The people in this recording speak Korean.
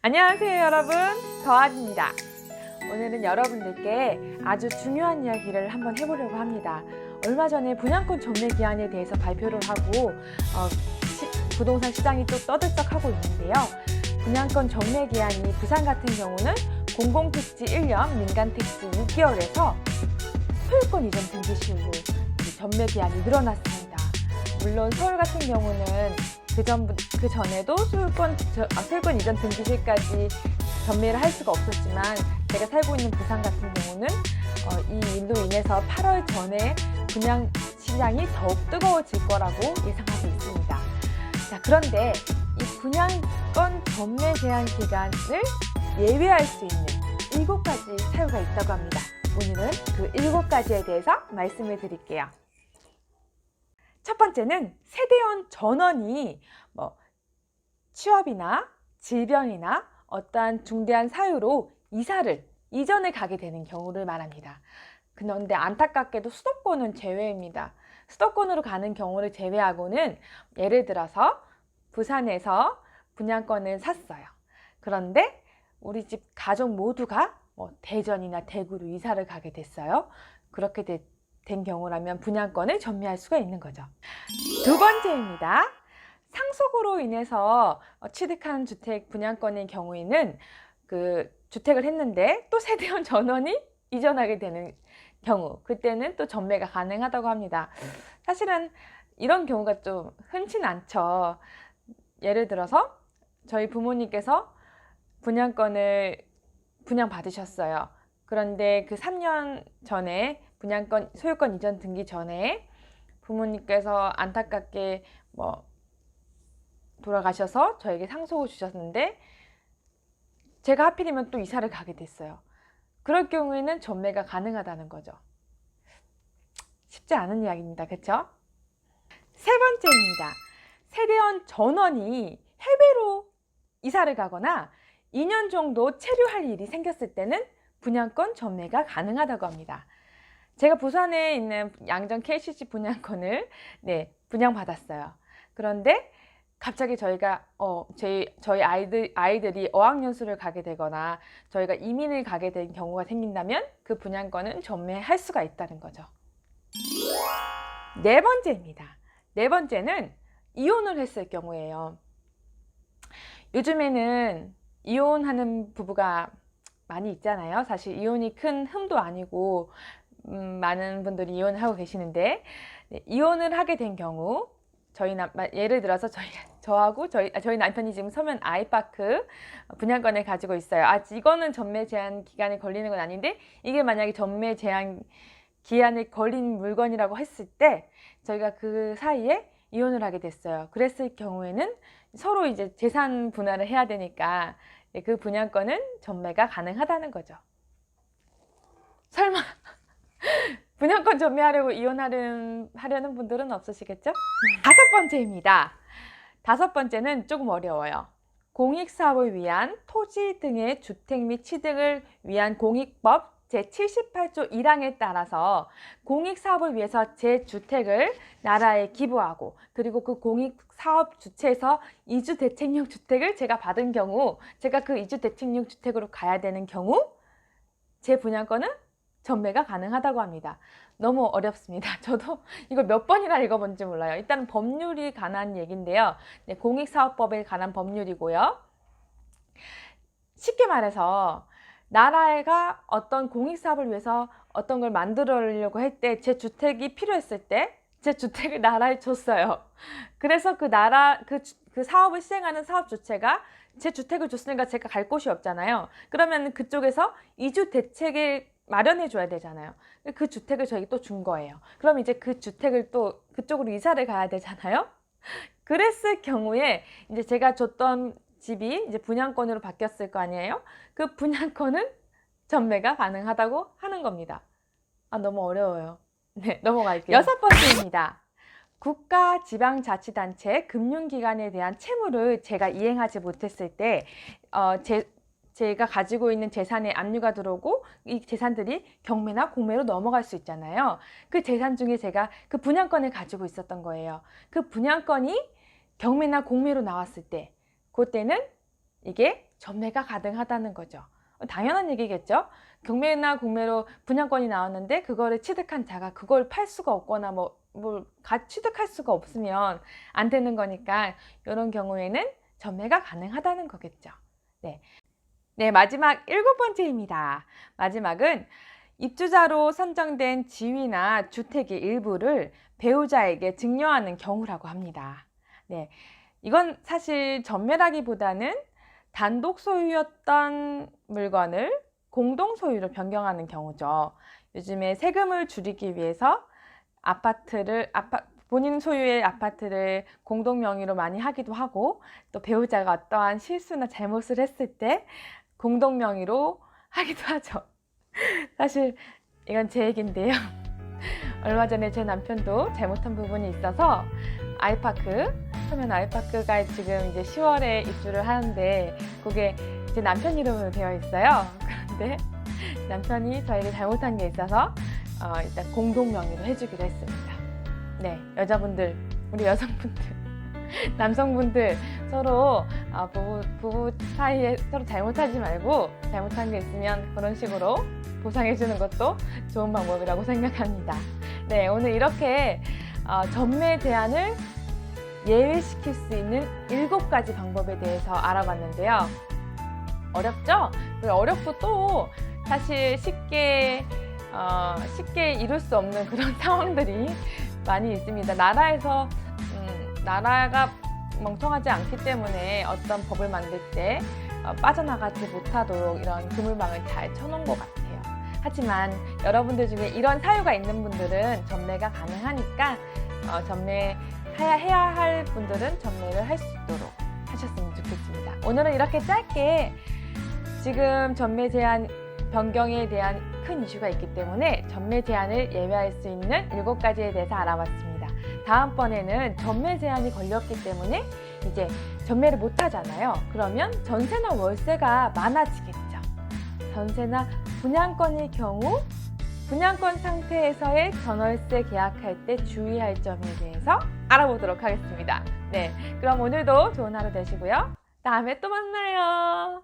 안녕하세요 여러분, 더아입니다. 오늘은 여러분들께 아주 중요한 이야기를 한번 해보려고 합니다. 얼마 전에 분양권 전매 기한에 대해서 발표를 하고 부동산 시장이 또 떠들썩하고 있는데요. 분양권 전매 기한이 부산 같은 경우는 공공택지 1년, 민간택지 6개월에서 소유권 이전 등기 시효로 전매 기한이 늘어났습니다. 물론 서울 같은 경우는 그 전에도 소유권 이전 등기 시까지 전매를 할 수가 없었지만, 제가 살고 있는 부산 같은 경우는 이 일로 인해서 8월 전에 분양 시장이 더욱 뜨거워질 거라고 예상하고 있습니다. 자, 그런데 이 분양권 전매 제한 기간을 예외할 수 있는 7가지 사유가 있다고 합니다. 오늘은 그 7가지에 대해서 말씀을 드릴게요. 첫 번째는 세대원 전원이 취업이나 질병이나 어떠한 중대한 사유로 이전을 가게 되는 경우를 말합니다. 그런데 안타깝게도 수도권은 제외입니다. 수도권으로 가는 경우를 제외하고는, 예를 들어서 부산에서 분양권을 샀어요. 그런데 우리 집 가족 모두가 대전이나 대구로 이사를 가게 됐어요. 그렇게 된 경우라면 분양권을 전매할 수가 있는 거죠. 두 번째입니다. 상속으로 인해서 취득한 주택 분양권의 경우에는 그 주택을 했는데 또 세대원 전원이 이전하게 되는 경우, 그때는 또 전매가 가능하다고 합니다. 사실은 이런 경우가 좀 흔치는 않죠. 예를 들어서 저희 부모님께서 분양권을 분양받으셨어요. 그런데 그 3년 전에 소유권 이전 등기 전에 부모님께서 안타깝게 돌아가셔서 저에게 상속을 주셨는데, 제가 하필이면 또 이사를 가게 됐어요. 그럴 경우에는 전매가 가능하다는 거죠. 쉽지 않은 이야기입니다. 그렇죠? 세 번째입니다. 세대원 전원이 해외로 이사를 가거나 2년 정도 체류할 일이 생겼을 때는 분양권 전매가 가능하다고 합니다. 제가 부산에 있는 양정 KCC 분양권을 분양받았어요. 그런데 갑자기 저희 아이들이 어학연수를 가게 되거나 저희가 이민을 가게 된 경우가 생긴다면 그 분양권은 전매할 수가 있다는 거죠. 네 번째입니다. 네 번째는 이혼을 했을 경우예요. 요즘에는 이혼하는 부부가 많이 있잖아요. 사실 이혼이 큰 흠도 아니고 많은 분들이 이혼을 하고 계시는데, 이혼을 하게 된 경우 예를 들어서 저희 남편이 지금 서면 아이파크 분양권을 가지고 있어요. 이거는 전매 제한 기간이 걸리는 건 아닌데, 이게 만약에 전매 제한 기한이 걸린 물건이라고 했을 때 저희가 그 사이에 이혼을 하게 됐어요. 그랬을 경우에는 서로 이제 재산 분할을 해야 되니까 그 분양권은 전매가 가능하다는 거죠. 설마 분양권 전매하려고 이혼하려는 분들은 없으시겠죠? 다섯 번째입니다. 다섯 번째는 조금 어려워요. 공익사업을 위한 토지 등의 주택 및 취득을 위한 공익법 제78조 1항에 따라서 공익사업을 위해서 제 주택을 나라에 기부하고, 그리고 그 공익사업 주체에서 이주대책용 주택을 제가 받은 경우, 제가 그 이주대책용 주택으로 가야 되는 경우 제 분양권은 전매가 가능하다고 합니다. 너무 어렵습니다. 저도 이걸 몇 번이나 읽어본지 몰라요. 일단 법률이 관한 얘기인데요. 공익사업법에 관한 법률이고요. 쉽게 말해서 나라가 어떤 공익사업을 위해서 어떤 걸 만들려고 할 때 제 주택이 필요했을 때 제 주택을 나라에 줬어요. 그래서 그 사업을 시행하는 사업 주체가 제 주택을 줬으니까 제가 갈 곳이 없잖아요. 그러면 그쪽에서 이주 대책을 마련해 줘야 되잖아요. 그 주택을 저에게 또 준 거예요. 그럼 이제 그 주택을 또 그쪽으로 이사를 가야 되잖아요. 그랬을 경우에 이제 제가 줬던 집이 이제 분양권으로 바뀌었을 거 아니에요. 그 분양권은 전매가 가능하다고 하는 겁니다. 너무 어려워요. 네, 넘어갈게요. 여섯 번째입니다. 국가 지방자치단체 금융기관에 대한 채무를 제가 이행하지 못했을 때 제가 가지고 있는 재산에 압류가 들어오고 이 재산들이 경매나 공매로 넘어갈 수 있잖아요. 그 재산 중에 제가 그 분양권을 가지고 있었던 거예요. 그 분양권이 경매나 공매로 나왔을 때, 그때는 이게 전매가 가능하다는 거죠. 당연한 얘기겠죠. 경매나 공매로 분양권이 나왔는데 그거를 취득한 자가 그걸 팔 수가 없거나 취득할 수가 없으면 안 되는 거니까 이런 경우에는 전매가 가능하다는 거겠죠. 네, 마지막 7번째입니다. 마지막은 입주자로 선정된 지위나 주택의 일부를 배우자에게 증여하는 경우라고 합니다. 네, 이건 사실 전매라기보다는 단독 소유였던 물건을 공동 소유로 변경하는 경우죠. 요즘에 세금을 줄이기 위해서 본인 소유의 아파트를 공동 명의로 많이 하기도 하고, 또 배우자가 어떠한 실수나 잘못을 했을 때 공동 명의로 하기도 하죠. 사실 이건 제 얘기인데요. 얼마 전에 제 남편도 잘못한 부분이 있어서 서면 아이파크가 지금 이제 10월에 입주를 하는데 그게 제 남편 이름으로 되어 있어요. 그런데 남편이 저에게 잘못한 게 있어서 일단 공동 명의로 해주기로 했습니다. 네, 우리 여성분들, 남성분들 서로 부부 사이에 서로 잘못하지 말고 잘못한 게 있으면 그런 식으로 보상해 주는 것도 좋은 방법이라고 생각합니다. 네, 오늘 이렇게 전매 제한을 예외시킬 수 있는 7가지 방법에 대해서 알아봤는데요. 어렵죠? 어렵고 또 사실 쉽게 이룰 수 없는 그런 상황들이 많이 있습니다. 나라가 멍청하지 않기 때문에 어떤 법을 만들 때 빠져나가지 못하도록 이런 그물망을 잘 쳐놓은 것 같아요. 하지만 여러분들 중에 이런 사유가 있는 분들은 전매가 가능하니까 해야 할 분들은 전매를 할 수 있도록 하셨으면 좋겠습니다. 오늘은 이렇게 짧게 지금 전매 제한 변경에 대한 큰 이슈가 있기 때문에 전매 제한을 예외할 수 있는 7가지에 대해서 알아봤습니다. 다음번에는 전매 제한이 걸렸기 때문에 이제 전매를 못 하잖아요. 그러면 전세나 월세가 많아지겠죠. 전세나 분양권의 경우 분양권 상태에서의 전월세 계약할 때 주의할 점에 대해서 알아보도록 하겠습니다. 네, 그럼 오늘도 좋은 하루 되시고요. 다음에 또 만나요.